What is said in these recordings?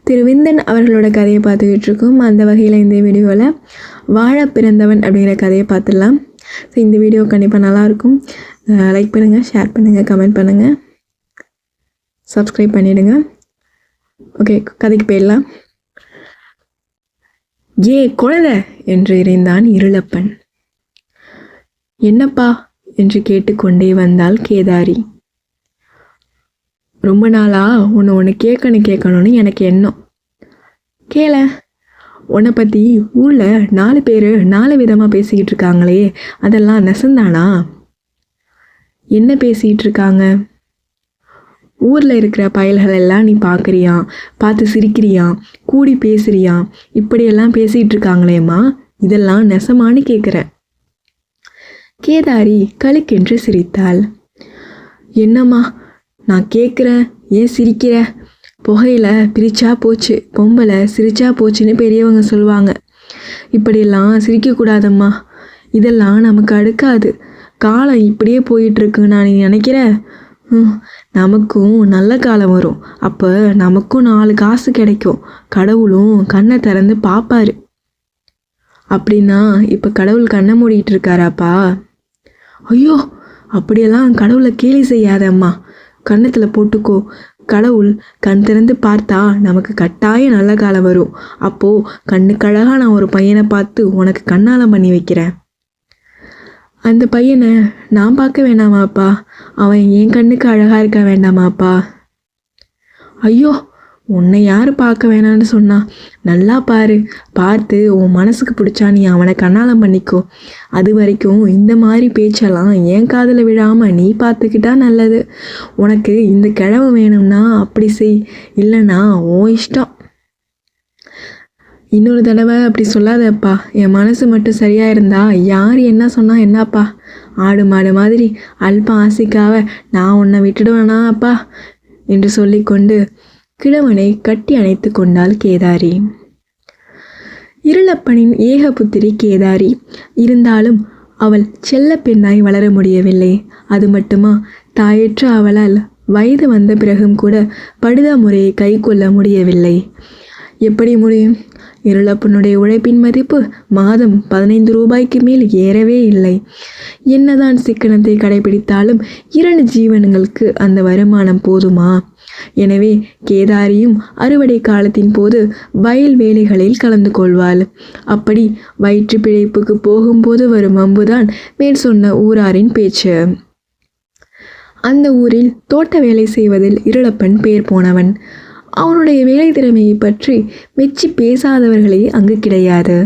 திரு விந்தன் அவர்களோட கதையை பார்த்துக்கிட்டு இருக்கோம். அந்த வகையில் இந்த வீடியோவில் வாழ பிறந்தவன் அப்படிங்கிற கதையை பார்த்துடலாம். ஸோ இந்த வீடியோ கண்டிப்பாக நல்லாயிருக்கும். லைக் பண்ணுங்கள், ஷேர் பண்ணுங்கள், கமெண்ட் பண்ணுங்கள், சப்ஸ்கிரைப் பண்ணிவிடுங்க. ஓகே, கதைக்கு போயிடலாம். ஏ குழந்தை என்று இறைந்தான் இருளப்பன். என்னப்பா என்று கேட்டுக்கொண்டே வந்தாள் கேதாரி. ரொம்ப நாளா ஒன்று கேட்கணும்னு எனக்கு எண்ணம். கேள. உன்னை பற்றி ஊரில் 4 பேர் 4 விதமாக பேசிக்கிட்டு இருக்காங்களே, அதெல்லாம் நெசந்தானா? என்ன பேசிகிட்டு இருக்காங்க? ஊரில் இருக்கிற பயல்கள் எல்லாம் நீ பார்க்குறியான், பார்த்து சிரிக்கிறியான், கூடி பேசுறியான், இப்படியெல்லாம் பேசிகிட்டு இருக்காங்களேம்மா, இதெல்லாம் நெசமானு கேட்குறேன். கேதாரி கழுக்கென்று சிரித்தாள். என்னம்மா நான் கேட்குறேன், ஏன் சிரிக்கிற? புகையில பிரிச்சா போச்சு, பொம்பளை சிரிச்சா போச்சுன்னு பெரியவங்க சொல்லுவாங்க. இப்படியெல்லாம் சிரிக்கக்கூடாதம்மா, இதெல்லாம் நமக்கு அடுக்காது. காலம் இப்படியே போயிட்டுருக்குன்னு நான் நினைக்கிறேன். நமக்கும் நல்ல காலம் வரும், அப்போ நமக்கும் 4 காசு கிடைக்கும், கடவுளும் கண்ணை திறந்து பார்ப்பாரு. அப்படின்னா இப்போ கடவுள் கண்ணை மூடிட்டு இருக்காராப்பா? ஐயோ, அப்படியெல்லாம் கடவுளை கேலி செய்யாதம்மா, கன்னத்தில் போட்டுக்கோ. கடவுள் கண் திறந்து பார்த்தா நமக்கு கட்டாயம் நல்ல காலம் வரும். அப்போது கண்ணுக்கழகாக நான் ஒரு பையனை பார்த்து உனக்கு கண்ணாலம் பண்ணி வைக்கிறேன். அந்த பையனை நான் பார்க்க வேண்டாமாப்பா? அவன் என் கண்ணுக்கு அழகாக இருக்க வேண்டாமாப்பா? ஐயோ, உன்னை யார் பார்க்க வேணான்னு சொன்னா? நல்லா பாரு, பார்த்து உன் மனசுக்கு பிடிச்சா நீ அவனை கண்ணாலம் பண்ணிக்கோ. அது வரைக்கும் இந்த மாதிரி பேச்செல்லாம் என் காதில் விழாமல் நீ பார்த்துக்கிட்டா நல்லது. உனக்கு இந்த கிழமை வேணும்னா அப்படி செய், இல்லைன்னா உன் இஷ்டம். இன்னொரு தடவை அப்படி சொல்லாதப்பா. என் மனசு மட்டும் சரியாக இருந்தா யார் என்ன சொன்னால் என்னப்பா? ஆடு மாடு மாதிரி அல்ப ஆசைக்காக நான் உன்னை விட்டுடுவேனா அப்பா என்று சொல்லிக்கொண்டு கிழவனை கட்டி அணைத்து கொண்டாள் கேதாரி. இருளப்பனின் ஏக புத்திரி கேதாரி. இருந்தாலும் அவள் செல்ல பெண்ணாய் வளர முடியவில்லை. அது மட்டுமா, தாயற்ற அவளால் வயது வந்த பிறகும் கூட படுதா முறையை கை கொள்ள முடியவில்லை. எப்படி முடியும்? இருளப்பனுடைய உழைப்பின் மதிப்பு மாதம் 15 ரூபாய்க்கு மேல் ஏறவே இல்லை. என்னதான் சிக்கனத்தை கடைபிடித்தாலும் 2 ஜீவனங்களுக்கு அந்த வருமானம் போதுமா? எனவே கேதாரியும் அறுவடை காலத்தின் போது வயல் வேலைகளில் கலந்து கொள்வாள். அப்படி வயிற்று பிழைப்புக்கு போகும்போது வரும் அம்புதான் மேல் சொன்ன ஊராரின் பேச்சு. அந்த ஊரில் தோட்ட வேலை செய்வதில் இருளப்பன் பேர் போனவன். அவனுடைய வேலை திறமையை பற்றி மெச்சி பேசாதவர்களே அங்கு கிடையாது.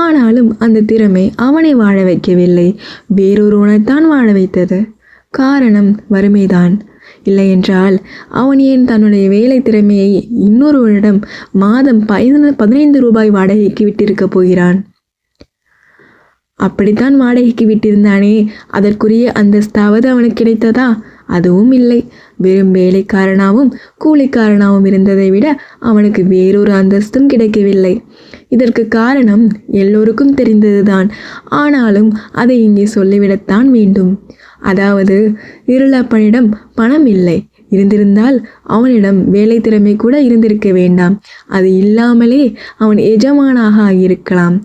ஆனாலும் அந்த திறமை அவனை வாழ வைக்கவில்லை, வேறொருவனைத்தான் வாழ வைத்தது. காரணம் வறுமைதான். இல்லையென்றால் அவன் ஏன் தன்னுடைய வேலை திறமையை இன்னொருவனிடம் மாதம் 15 ரூபாய் வாடகைக்கு விட்டிருக்க போகிறான்? அப்படித்தான் வாடகைக்கு விட்டிருந்தானே, அதற்குரிய அந்தஸ்தாவது அவனுக்கு கிடைத்ததா? அதுவும் இல்லை. வெறும் வேலைக்காரனாகவும் கூலிக்காரனாகவும் இருந்ததை விட அவனுக்கு வேறொரு அந்தஸ்தும் கிடைக்கவில்லை. இதற்கு காரணம் எல்லோருக்கும் தெரிந்ததுதான். ஆனாலும் அதை இங்கே சொல்லிவிடத்தான் வேண்டும். அதாவது இருளப்பனிடம் பணம் இல்லை. இருந்திருந்தால் அவனிடம் வேலை திறமை கூட இருந்திருக்க வேண்டாம். அது இல்லாமலே அவன் எஜமானாக ஆகியிருக்கலாம்.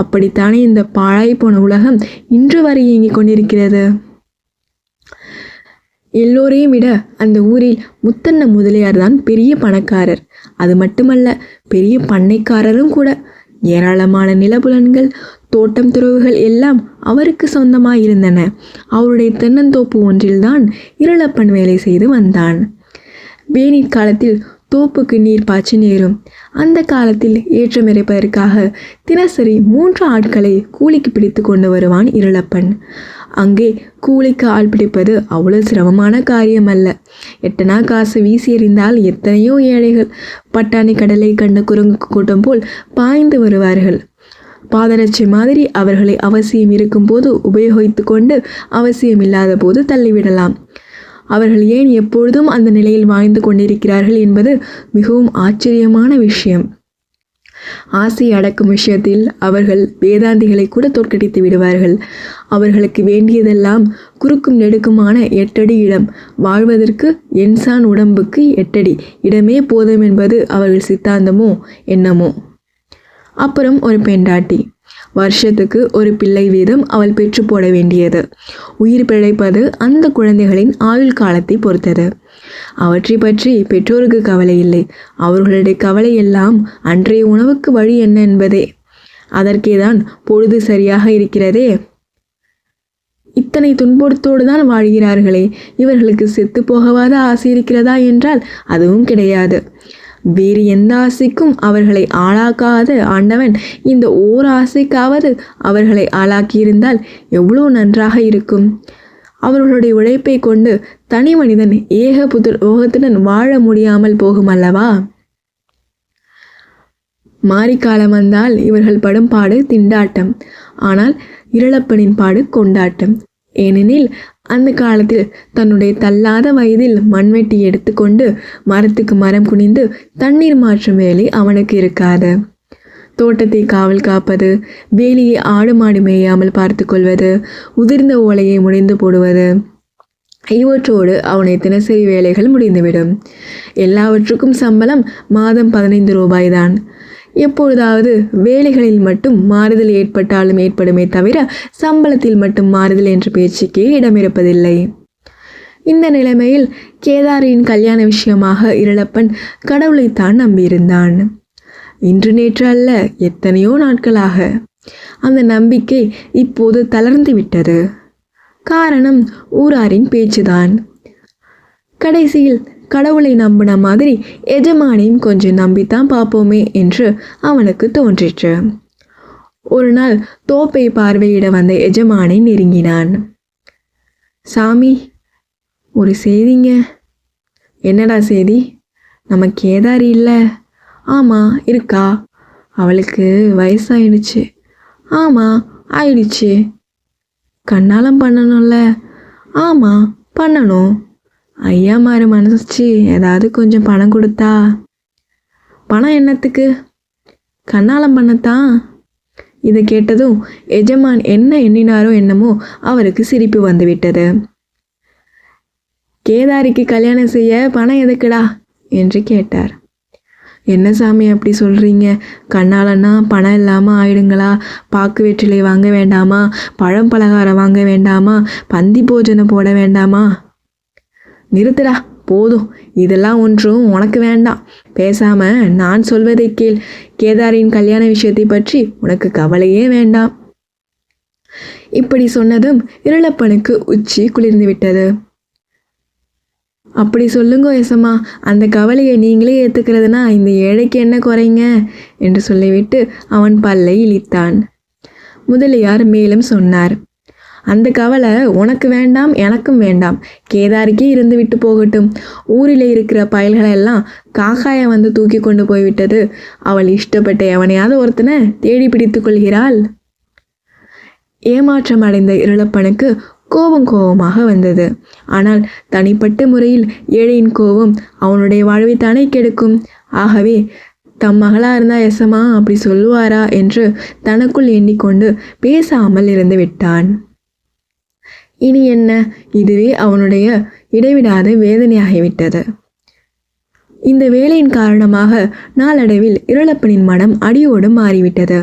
அப்படித்தானே இந்த பாழாய் போன உலகம் இன்று வரை இயங்கிக் கொண்டிருக்கிறது. எல்லோரையும் விட அந்த ஊரில் முத்தண்ண முதலியார் தான் பெரிய பணக்காரர். அது மட்டுமல்ல, பெரிய பண்ணைக்காரரும் கூட. ஏராளமான நிலபுலன்கள், தோட்டம் துறவுகள் எல்லாம் அவருக்கு சொந்தமாயிருந்தன. அவருடைய தென்னந்தோப்பு ஒன்றில்தான் இருளப்பன் வேலை செய்து வந்தான். வேநீர் காலத்தில் தோப்புக்கு நீர் பாய்ச்சி நேரும். அந்த காலத்தில் ஏற்றம் இறைப்பதற்காக தினசரி 3 ஆட்களை கூலிக்கு பிடித்து கொண்டு வருவான் இருளப்பன். அங்கே கூலிக்கு ஆள் பிடிப்பது அவ்வளவு சிரமமான காரியம் அல்ல. 8 காசு வீசி எறிந்தால் எத்தனையோ ஏழைகள் பட்டாணி கடலை கண்ட குரங்கு கூட்டம் போல் பாய்ந்து வருவார்கள். பாதரட்சை மாதிரி அவர்களை அவசியம் இருக்கும்போது உபயோகித்து கொண்டு அவசியம் இல்லாத போது தள்ளிவிடலாம். அவர்கள் ஏன் எப்பொழுதும் அந்த நிலையில் வாழ்ந்து கொண்டிருக்கிறார்கள் என்பது மிகவும் ஆச்சரியமான விஷயம். ஆசை அடக்கும் விஷயத்தில் அவர்கள் வேதாந்திகளை கூட தோற்கடித்து விடுவார்கள். அவர்களுக்கு வேண்டியதெல்லாம் குறுக்கும் நெடுக்குமான 8 அடி இடம். வாழ்வதற்கு என்சான் உடம்புக்கு 8 அடி இடமே போதும் என்பது அவர்கள் சித்தாந்தமோ என்னமோ. அப்புறம் ஒரு பெண்டாட்டி. வருஷத்துக்கு ஒரு பிள்ளை வீதம் அவள் பெற்று போட வேண்டியது. உயிர் பிழைப்பது அந்த குழந்தைகளின் ஆயுள் காலத்தை பொறுத்தது. அவற்றை பற்றி பெற்றோருக்கு கவலை இல்லை. அவர்களுடைய கவலை எல்லாம் அன்றைய உணவுக்கு வழி என்ன என்பதே. அதற்கேதான் பொழுது சரியாக இருக்கிறதே. இத்தனை துன்பத்தோடு தான் வாழ்கிறார்களே, இவர்களுக்கு செத்து போகவாத ஆசை இருக்கிறதா என்றால் அதுவும் கிடையாது. வேறு எந்த ஆசைக்கும் அவர்களை ஆளாக்காத ஆண்டவன் இந்த ஓர் ஆசைக்காவது அவர்களை ஆளாக்கியிருந்தால் எவ்வளோ நன்றாக இருக்கும். அவர்களுடைய உழைப்பை கொண்டு தனி மனிதன் ஏக புத்திரத்துடன் வாழ முடியாமல் போகும் அல்லவா? மாரிக்காலம் வந்தால் இவர்கள் படும் பாடு திண்டாட்டம். ஆனால் இருளப்பனின் பாடு கொண்டாட்டம். ஏனெனில் அந்த காலத்தில் தன்னுடைய தள்ளாத வயதில் மண்வெட்டி எடுத்துக்கொண்டு மரத்துக்கு மரம் குனிந்து தண்ணீர் மாற்றும் வேலை அவனுக்கு இருக்காது. தோட்டத்தை காவல் காப்பது, வேலியை ஆடு மாடு மேயாமல் பார்த்து கொள்வது, உதிர்ந்த ஓலையை முடைந்து போடுவது, இவற்றோடு அவனுடைய தினசரி வேலைகள் முடிந்துவிடும். எல்லாவற்றுக்கும் சம்பளம் மாதம் 15 ரூபாய்தான். எப்பொழுதாவது வேலைகளில் மட்டும் மாறுதல் ஏற்பட்டாலும் ஏற்படுமே தவிர சம்பளத்தில் மட்டும் மாறுதல் என்ற பேச்சுக்கே இடமிருப்பதில்லை. இந்த நிலைமையில் கேதாரியின் கல்யாண விஷயமாக இருளப்பன் கடவுளைத்தான் நம்பியிருந்தான். இன்று நேற்று அல்ல, எத்தனையோ நாட்களாக. அந்த நம்பிக்கை இப்போது தளர்ந்து விட்டது. காரணம் ஊராரின் பேச்சுதான். கடைசியில் கடவுளை நம்பின மாதிரி எஜமானையும் கொஞ்சம் நம்பித்தான் பார்ப்போமே என்று அவனுக்கு தோன்றிற்று. ஒரு நாள் தோப்பை பார்வையிட வந்த எஜமானை நெருங்கினான். சாமி, ஒரு செய்திங்க. என்னடா செய்தி? நம்ம கேதாரி இல்லை? ஆமாம், இருக்கா? அவளுக்கு வயசாயிடுச்சு. ஆமாம், ஆயிடுச்சு. கண்ணாலம் பண்ணணும்ல? ஆமாம், பண்ணணும். ஐயா மாறு மனசிச்சு ஏதாவது கொஞ்சம் பணம் கொடுத்தா? பணம் என்னத்துக்கு? கண்ணாலம் பண்ணத்தான். இதை கேட்டதும் எஜமான் என்ன எண்ணினாரோ என்னமோ அவருக்கு சிரிப்பு வந்துவிட்டது. கேதாரிக்கு கல்யாணம் செய்ய பணம் எதுக்குடா என்று கேட்டார். என்ன சாமி அப்படி சொல்கிறீங்க? கண்ணாலன்னா பணம் இல்லாமல் ஆயிடுங்களா? பாக்கு வெற்றிலை வாங்க வேண்டாமா? பழம் பலகாரம் வாங்க வேண்டாமா? பந்தி போஜனம் போட வேண்டாமா? நிறுத்துடா, போதும். இதெல்லாம் ஒன்றும் உனக்கு வேண்டாம். பேசாம நான் சொல்வதை கேள். கேதாரின் கல்யாண விஷயத்தை பற்றி உனக்கு கவலையே வேண்டாம். இப்படி சொன்னதும் இருளப்பனுக்கு உச்சி குளிர்ந்து விட்டது. அப்படி சொல்லுங்க எசமா, அந்த கவலையை நீங்களே ஏற்றுக்கிறதுனா இந்த ஏழைக்கு என்ன குறைங்க என்று சொல்லிவிட்டு அவன் பல்லை இழித்தான். முதலியார் மேலும் சொன்னார், அந்த கவலை உனக்கு வேண்டாம், எனக்கும் வேண்டாம். கேதாரிக்கே இருந்து விட்டு போகட்டும். ஊரில் இருக்கிற பயல்களெல்லாம் காக்காயை வந்து தூக்கி கொண்டு போய்விட்டது. அவள் இஷ்டப்பட்ட எவனையாவது ஒருத்தனை தேடி பிடித்து கொள்கிறாள். ஏமாற்றம் அடைந்த இருளப்பனுக்கு கோபமாக வந்தது. ஆனால் தனிப்பட்ட முறையில் ஏழையின் கோபம் அவனுடைய வாழ்வைத்தானே கெடுக்கும். ஆகவே தம் மகளா இருந்தா எசமா அப்படி சொல்லுவாரா என்று தனக்குள் எண்ணிக்கொண்டு பேசாமல் இருந்து விட்டான். இனி என்ன? இதுவே அவனுடைய இடைவிடாத வேதனையாகிவிட்டது. இந்த வேலையின் காரணமாக நாளடைவில் இருளப்பனின் மனம் அடியோடு மாறிவிட்டது.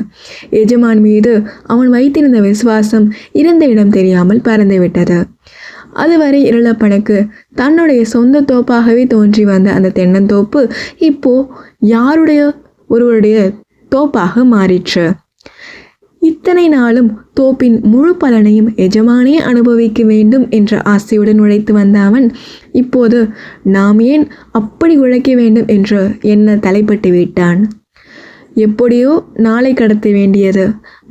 எஜமான் மீது அவன் வைத்திருந்த விசுவாசம் இருந்த இடம் தெரியாமல் பறந்துவிட்டது. அதுவரை இருளப்பனுக்கு தன்னுடைய சொந்த தோப்பாகவே தோன்றி வந்த அந்த தென்னந்தோப்பு இப்போ ஒருவருடைய தோப்பாக மாறிற்று. இத்தனை நாளும் தோப்பின் முழு பலனையும் எஜமானே அனுபவிக்க வேண்டும் என்ற ஆசையுடன் உழைத்து வந்த அவன் இப்போது நாம் ஏன் அப்படி உழைக்க வேண்டும் என்று எண்ண தலைப்பட்டு விட்டான். எப்படியோ நாளை கடத்த வேண்டியது,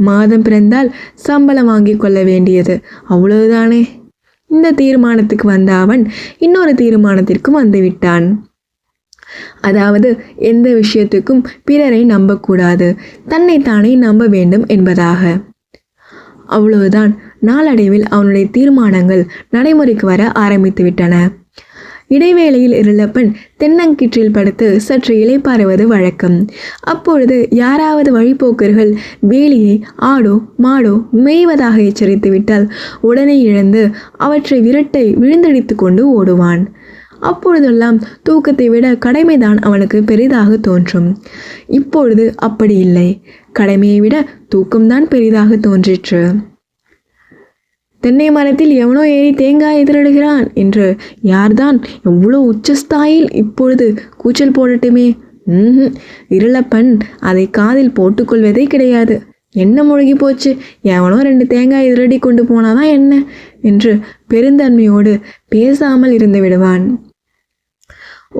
மாதம் பிறந்தால் சம்பளம் வாங்கி கொள்ள வேண்டியது, அவ்வளவுதானே. இந்த தீர்மானத்துக்கு வந்த அவன் இன்னொரு தீர்மானத்திற்கும் வந்துவிட்டான். அதாவது எந்த விஷயத்துக்கும் பிறரை நம்பக்கூடாது, தன்னைத்தானே நம்ப வேண்டும் என்பதாக. அவ்வளவுதான். நாளடைவில் அவனுடைய தீர்மானங்கள் நடைமுறைக்கு வர ஆரம்பித்து விட்டன. இடைவேளையில் இருளப்பன் தென்னங்கிற்றில் படுத்து சற்று இளைப்பாறுவது வழக்கம். அப்பொழுது யாராவது வழிபோக்கர்கள் வேலியை ஆடோ மாடோ மேய்வதாக எச்சரித்து விட்டால் உடனே இழந்து அவற்றை விரட்டை விழுந்தடித்து கொண்டு ஓடுவான். அப்பொழுதெல்லாம் தூக்கத்தை விட கடமைதான் அவனுக்கு பெரிதாக தோன்றும். இப்பொழுது அப்படி இல்லை. கடமையை விட தூக்கம்தான் பெரிதாக தோன்றிற்று. தென்னை மரத்தில் எவனோ ஏறி தேங்காய் எதிரிடுகிறான் என்று யார்தான் எவ்வளோ உச்சஸ்தாயில் இப்பொழுது கூச்சல் போடட்டுமே. இருளப்பன் அதை காதில் போட்டுக்கொள்வதே கிடையாது. என்ன முழுகி போச்சு, எவனோ 2 தேங்காய் எதிரடி கொண்டு போனாதான் என்ன என்று பெருந்தன்மையோடு பேசாமல் இருந்து விடுவான்.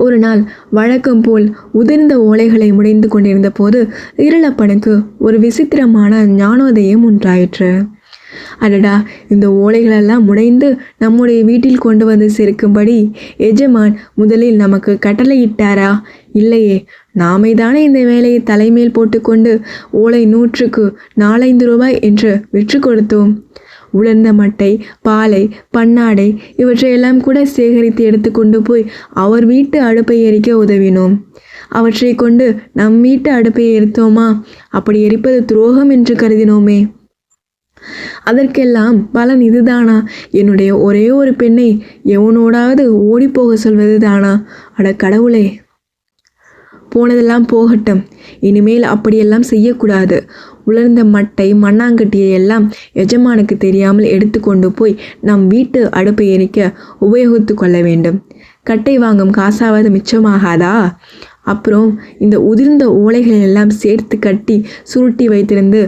ஒரு நாள் வழக்கம் போல் உதிர்ந்த ஓலைகளை முடைந்து கொண்டிருந்த போது இருளப்பனுக்கு ஒரு விசித்திரமான ஞானோதயம் உண்டாயிற்று. அடடா, இந்த ஓலைகளெல்லாம் முடைந்து நம்முடைய வீட்டில் கொண்டு வந்து சேர்க்கும்படி எஜமான் முதலில் நமக்கு கட்டளையிட்டாரா? இல்லையே, நாமே தானே இந்த வேலையை தலைமேல் போட்டுக்கொண்டு ஓலை 100க்கு 4-5 ரூபாய் என்று விற்று கொடுத்தோம். உலர்ந்த மட்டை, பாலை, பன்னாடை இவற்றையெல்லாம் கூட சேகரித்து எடுத்து கொண்டு போய் அவர் வீட்டு அடுப்பை எரிக்க உதவினோம். அவற்றை கொண்டு நம் வீட்டு அடுப்பை எரித்தோமா? அப்படி எரிப்பது துரோகம் என்று கருதினோமே. அதற்கெல்லாம் பலன் இதுதானா? என்னுடைய ஒரே ஒரு பெண்ணை எவனோடாவது ஓடிப்போக சொல்வது தானா? அட கடவுளே! போனதெல்லாம் போகட்டும். இனிமேல் அப்படியெல்லாம் செய்யக்கூடாது. உலர்ந்த மட்டை, மண்ணாங்கட்டியை எல்லாம் எஜமானுக்கு தெரியாமல் எடுத்து கொண்டு போய் நம் வீட்டு அடுப்பை எரிக்க உபயோகித்து கொள்ள வேண்டும். கட்டை வாங்கும் காசாவது மிச்சமாகாதா? அப்புறம் இந்த உதிர்ந்த ஓலைகள் எல்லாம் சேர்த்து கட்டி சுருட்டி வைத்திருந்து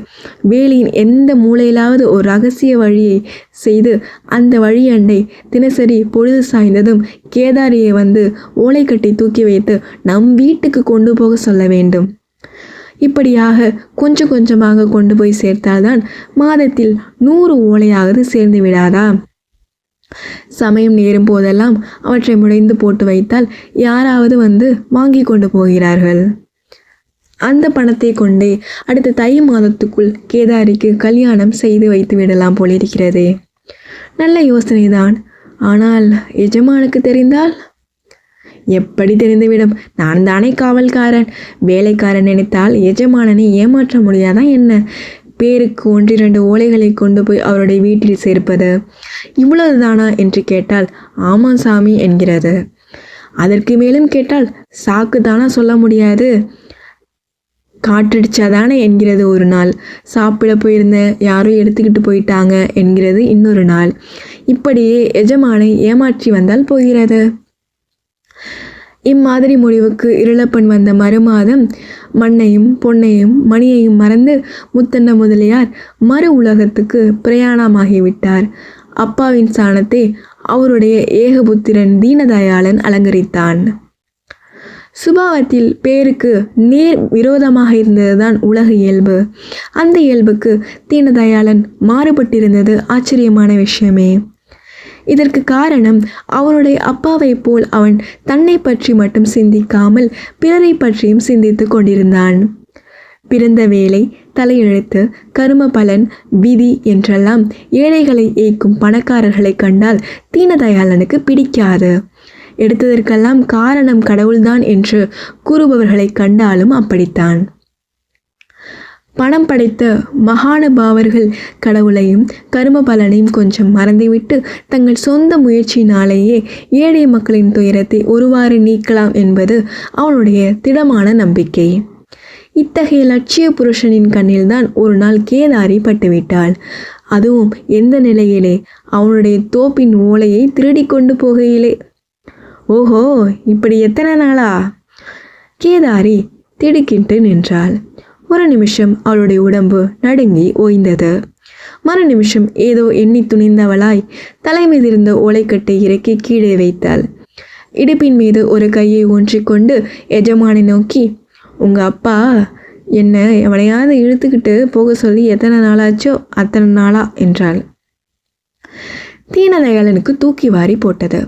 வேலியின் எந்த மூலையிலாவது ஒரு ரகசிய வழியை செய்து அந்த வழியண்டை தினசரி பொழுது சாய்ந்ததும் கேதாரியை வந்து ஓலை கட்டி தூக்கி வைத்து நம் வீட்டுக்கு கொண்டு போக சொல்ல வேண்டும். இப்படியாக கொஞ்சம் கொஞ்சமாக கொண்டு போய் சேர்த்தால்தான் மாதத்தில் 100 ஓலையாவது சேர்ந்து விடாதா? சமயம் நேரும் போதெல்லாம் அவற்றை முடைந்து போட்டு வைத்தால் யாராவது வந்து வாங்கி கொண்டு போகிறார்கள். அந்த பணத்தை கொண்டே அடுத்த தை மாதத்துக்குள் கேதாரிக்கு கல்யாணம் செய்து வைத்து விடலாம் போலிருக்கிறதே. நல்ல யோசனைதான். ஆனால் எஜமானுக்கு தெரிந்தால்? எப்படி தெரிந்துவிடும்? நான் தானே காவல்காரன். வேலைக்காரன் நினைத்தால் எஜமானனை ஏமாற்ற முடியாதா என்ன? பேருக்கு 1-2 ஓலைகளை கொண்டு போய் அவருடைய வீட்டில் சேர்ப்பது இவ்வளவுதானா என்று கேட்டால் ஆமாம் சாமி என்கிறது. அதற்கு மேலும் கேட்டால் சாக்கு தானா சொல்ல முடியாது. காற்றடிச்சாதானே என்கிறது ஒரு நாள். சாப்பிட போயிருந்த யாரோ எடுத்துக்கிட்டு போயிட்டாங்க என்கிறது இன்னொரு நாள். இப்படியே எஜமானை ஏமாற்றி வந்தால் போகிறது. இம்மாதிரி முடிவுக்கு இருளப்பன் வந்த மறுமாதம் மண்ணையும் பொன்னையும் மணியையும் மறந்து முத்தண்ண முதலியார் மறு உலகத்துக்கு பிரயாணமாகிவிட்டார். அப்பாவின் சாணத்தை அவருடைய ஏகபுத்திரன் தீனதயாளன் அலங்கரித்தான். சுபாவத்தில் பேருக்கு நேர் விரோதமாக இருந்ததுதான் உலக இயல்பு. அந்த இயல்புக்கு தீனதயாளன் மாறுபட்டிருந்தது ஆச்சரியமான விஷயமே. இதற்கு காரணம் அவனுடைய அப்பாவை போல் அவன் தன்னை பற்றி மட்டும் சிந்திக்காமல் பிறரை பற்றியும் சிந்தித்து கொண்டிருந்தான். பிறந்த வேலை, தலையெழுத்து, கரும பலன், விதி என்றெல்லாம் ஏழைகளை ஏய்க்கும் பணக்காரர்களை கண்டால் தீனதயாளனுக்கு பிடிக்காது. எடுத்ததற்கெல்லாம் காரணம் கடவுள்தான் என்று கூறுபவர்களை கண்டாலும் அப்படித்தான். பணம் படைத்த மகானுபாவர்கள் கடவுளையும் கரும பலனையும் கொஞ்சம் மறந்துவிட்டு தங்கள் சொந்த முயற்சியினாலேயே ஏழை மக்களின் துயரத்தை ஒருவாறு நீக்கலாம் என்பது அவனுடைய திடமான நம்பிக்கை. இத்தகைய லட்சிய புருஷனின் கண்ணில்தான் ஒரு நாள் கேதாரி பட்டுவிட்டாள். அதுவும் எந்த நிலையிலே? அவனுடைய தோப்பின் ஓலையை திருடி கொண்டு போகையிலே. ஓஹோ, இப்படி எத்தனை நாளா? கேதாரி திடுக்கிட்டு நின்றாள். ஒரு நிமிஷம் அவளுடைய உடம்பு நடுங்கி ஓய்ந்தது. மறு நிமிஷம் ஏதோ எண்ணி துணிந்தவளாய் தலைமீதிருந்த ஓலைக்கட்டை இறக்கி கீழே வைத்தாள். இடுப்பின் மீது ஒரு கையை ஊன்றிக்கொண்டு எஜமானை நோக்கி, உங்க அப்பா என்ன எவனையாவது இழுத்துக்கிட்டு போக சொல்லி எத்தனை நாளாச்சோ அத்தனை நாளா என்றாள். தீனதயாளனுக்கு தூக்கி வாரி போட்டது.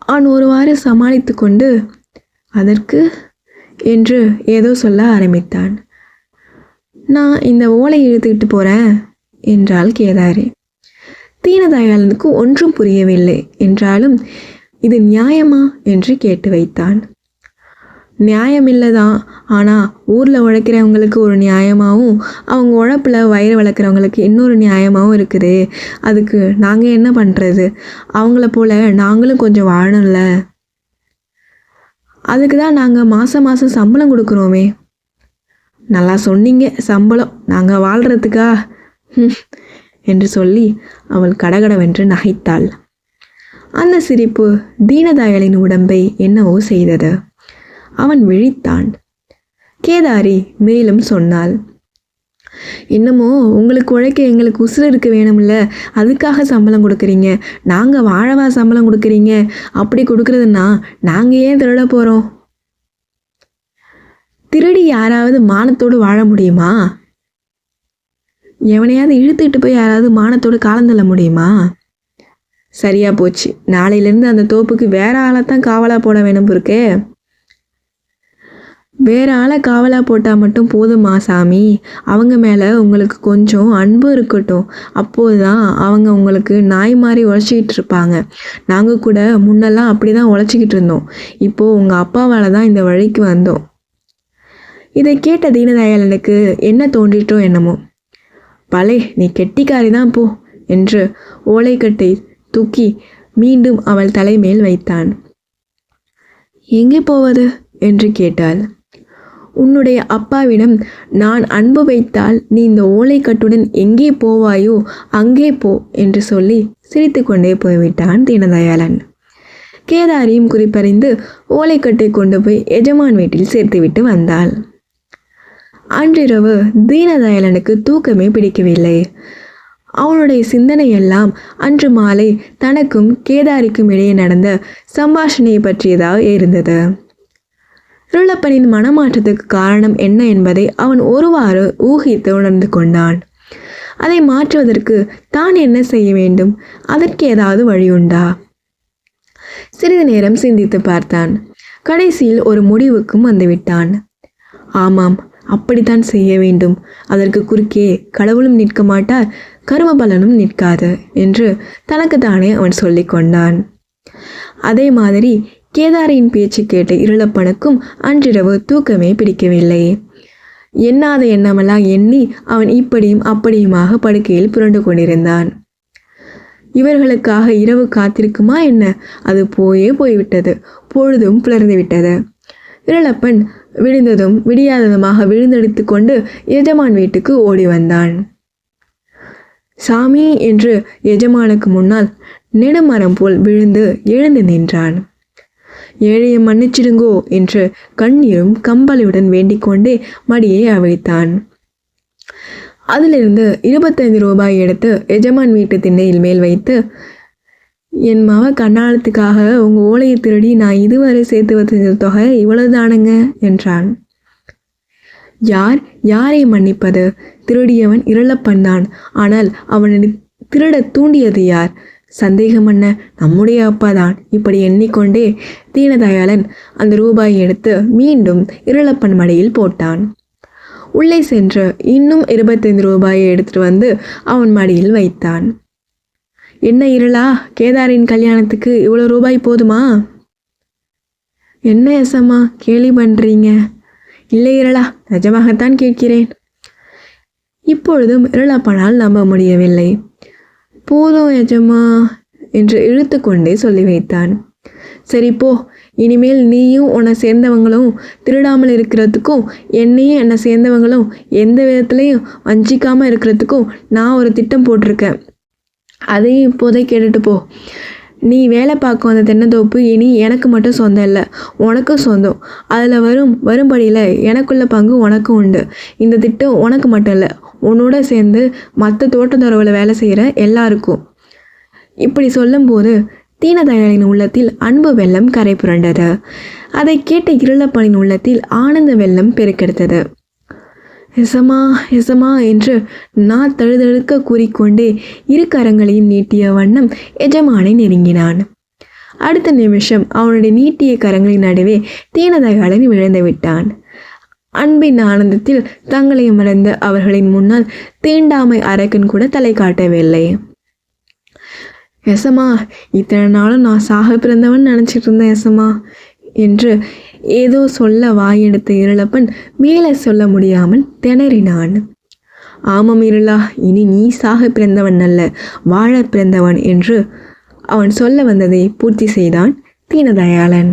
அவன் ஒருவாறு சமாளித்து கொண்டு அதற்கு என்று ஏதோ சொல்ல ஆரம்பித்தான். நான் இந்த ஓலை இழுத்துக்கிட்டு போகிறேன் என்றாள் கேதாரி. தீனதயாளனுக்கு ஒன்றும் புரியவில்லை. என்றாலும் இது நியாயமா என்று கேட்டு வைத்தான். நியாயமில்லைதான், ஆனால் ஊரில் உழைக்கிறவங்களுக்கு ஒரு நியாயமாகவும் அவங்க உழைப்பில் வயிறு வளர்க்குறவங்களுக்கு இன்னொரு நியாயமாகவும் இருக்குது. அதுக்கு நாங்கள் என்ன பண்ணுறது? அவங்கள போல் நாங்களும் கொஞ்சம் வாழணும்ல. அதுக்கு தான் நாங்கள் மாதம் மாதம் சம்பளம் கொடுக்குறோமே. நல்லா சொன்னீங்க, சம்பளம் நாங்கள் வாழ்கிறதுக்கா என்று சொல்லி அவள் கடகடவென்று நகைத்தாள். அந்த சிரிப்பு தீனதயாளின் உடம்பை என்னவோ செய்தது. அவன் விழித்தான். கேதாரி மேலும் சொன்னாள், என்னமோ உங்களுக்கு உழைக்க எங்களுக்கு உசுறு இருக்க வேணும்ல, அதுக்காக சம்பளம் கொடுக்குறீங்க. நாங்கள் வாழவா சம்பளம் கொடுக்குறீங்க? அப்படி கொடுக்குறதுன்னா நாங்கள் ஏன் திருட போகிறோம்? திருடி யாராவது மானத்தோடு வாழ முடியுமா? எவனையாவது இழுத்துக்கிட்டு போய் யாராவது மானத்தோடு காலந்தள்ள முடியுமா? சரியா போச்சு, நாளையிலேருந்து அந்த தோப்புக்கு வேற ஆளைத்தான் காவலாக போட வேணும் இருக்கே. வேற ஆளை காவலாக போட்டால் மட்டும் போதுமா சாமி? அவங்க மேலே உங்களுக்கு கொஞ்சம் அன்பு இருக்கட்டும். அப்போது தான் அவங்க உங்களுக்கு நாய் மாதிரி உழைச்சிக்கிட்டு இருப்பாங்க. நாங்கள் கூட முன்னெல்லாம் அப்படி தான் உழைச்சிக்கிட்டு இருந்தோம். இப்போது உங்கள் அப்பாவால் தான் இந்த வழிக்கு வந்தோம். இதை கேட்ட தீனதயாளனுக்கு என்ன தோன்றிட்டோ என்னமோ, பலே நீ கெட்டிக்காரி தான் போ என்று ஓலைக்கட்டை தூக்கி மீண்டும் அவள் தலைமேல் வைத்தான். எங்கே போவது என்று கேட்டாள். உன்னுடைய அப்பாவிடம் நான் அன்பு வைத்தால் நீ இந்த ஓலைக்கட்டுடன் எங்கே போவாயோ அங்கே போ என்று சொல்லி சிரித்து கொண்டே போய்விட்டான் தீனதயாளன். கேதாரியும் குறிப்பறிந்து ஓலைக்கட்டை கொண்டு போய் எஜமான் வீட்டில் சேர்த்துவிட்டு வந்தாள். அன்றிரவு தீனதயாளனுக்கு தூக்கமே பிடிக்கவில்லை. அவனுடைய சிந்தனையெல்லாம் அன்று மாலை தனக்கும் கேதாரிக்கும் இடையே நடந்த சம்பாஷணையை பற்றியதாக இருந்தது. இருளப்பனின் மனமாற்றத்துக்கு காரணம் என்ன என்பதை அவன் ஒருவாறு ஊகித்து உணர்ந்து கொண்டான். அதை மாற்றுவதற்கு தான் என்ன செய்ய வேண்டும்? அதற்கு ஏதாவது வழியுண்டா? சிறிது நேரம் சிந்தித்து பார்த்தான். கடைசியில் ஒரு முடிவுக்கும் வந்துவிட்டான். ஆமாம், அப்படித்தான் செய்ய வேண்டும். அதற்கு குறுக்கே கடவுளும் நிற்க மாட்டார், கர்ம பலனும் நிற்காது என்று தனக்கு தானே அவன் சொல்லி கொண்டான். அதே மாதிரி கேதாரியின் பேச்சு கேட்ட இருளப்பனுக்கும் அன்றிரவு தூக்கமே பிடிக்கவில்லை. எண்ணாத எண்ணமெல்லாம் எண்ணி அவன் இப்படியும் அப்படியுமாக படுக்கையில் புரண்டு கொண்டிருந்தான். இவர்களுக்காக இரவு காத்திருக்குமா என்ன? அது போய்விட்டது. பொழுதும் புலர்ந்து விட்டது. இருளப்பன் விழுந்ததும் விடியாததுமாக விழுந்தடித்து கொண்டு எஜமான் வீட்டுக்கு ஓடி வந்தான். சாமி என்று எஜமானுக்கு முன்னால் நெடுமரம் போல் விழுந்து எழுந்து நின்றான். ஏழையை மன்னிச்சிடுங்கோ என்று கண்ணீரும் கம்பளியுடன் வேண்டிக் கொண்டே மடியை அவிழ்த்தான். அதிலிருந்து 25 ரூபாய் எடுத்து எஜமான் வீட்டு திண்ணையில் மேல் வைத்து, என் மவ கண்ணாலத்துக்காக உங்கள் ஓலையை திருடி நான் இதுவரை சேர்த்து வச்ச தொகை இவ்வளவுதானுங்க என்றான். யாரை மன்னிப்பது? திருடியவன் இருளப்பன் தான். ஆனால் அவனை திருட தூண்டியது யார்? சந்தேகம் என்ன, நம்முடைய அப்பா தான். இப்படி எண்ணிக்கொண்டே தீனதயாளன் அந்த ரூபாயை எடுத்து மீண்டும் இருளப்பன் மடியில் போட்டான். உள்ளே சென்று இன்னும் 25 ரூபாயை எடுத்துட்டு வந்து அவன் மடியில் வைத்தான். என்ன இருளா, கேதாரின் கல்யாணத்துக்கு இவ்வளோ ரூபாய் போதுமா? என்ன எசம்மா கேலி பண்ணுறீங்க? இல்லை இருளா, நிஜமாகத்தான் கேட்கிறேன். இப்பொழுதும் இருளப்பனால் நம்ப முடியவில்லை. போதும் எஜமா என்று இழுத்து கொண்டே சொல்லி வைத்தான். சரி போ, இனிமேல் நீயும் உன்னை சேர்ந்தவங்களும் திருடாமல் இருக்கிறதுக்கும் என்னையும் என்னை சேர்ந்தவங்களும் எந்த விதத்துலையும் வஞ்சிக்காமல் இருக்கிறதுக்கும் நான் ஒரு திட்டம் போட்டிருக்கேன். அதையும் இப்போதை கேட்டுட்டு போ. நீ வேலை பார்க்கும் அந்த தென்னந்தோப்பு இனி எனக்கு மட்டும் சொந்தம் இல்லை, உனக்கும் சொந்தம். அதில் வரும்படியில் எனக்குள்ள பங்கு உனக்கும் உண்டு. இந்த திட்டம் உனக்கு மட்டும் இல்லை, உன்னோட சேர்ந்து மற்ற தோட்டத்துறவில் வேலை செய்கிற எல்லாருக்கும். இப்படி சொல்லும்போது தீனதயாளின் உள்ளத்தில் அன்பு வெள்ளம் கரை புரண்டது. அதை கேட்ட இருளப்பனின் உள்ளத்தில் ஆனந்த வெள்ளம் பெருக்கெடுத்தது. எசமா எசமா என்று நான் தழுதழுக்க கூறிக்கொண்டே இரு கரங்களையும் நீட்டிய வண்ணம் எஜமானை நெருங்கினான். அடுத்த நிமிஷம் அவனுடைய நீட்டிய கரங்களின் நடுவே தீனதயாளன் விழுந்து விட்டான். அன்பின் ஆனந்தத்தில் தங்களை மறந்த அவர்களின் முன்னால் தீண்டாமை அரக்கன் கூட தலை காட்டவில்லை. எசமா, இத்தனை நாளும் நான் சாக பிறந்தவன் நினச்சிட்டு இருந்தேன் எசமா என்று ஏதோ சொல்ல வாயெடுத்த இருளப்பன் மேலே சொல்ல முடியாமல் திணறினான். ஆமாம் இருளா, இனி நீ சாக பிறந்தவன் அல்ல, வாழ பிறந்தவன் என்று அவன் சொல்ல வந்ததை பூர்த்தி செய்தான் தீனதயாளன்.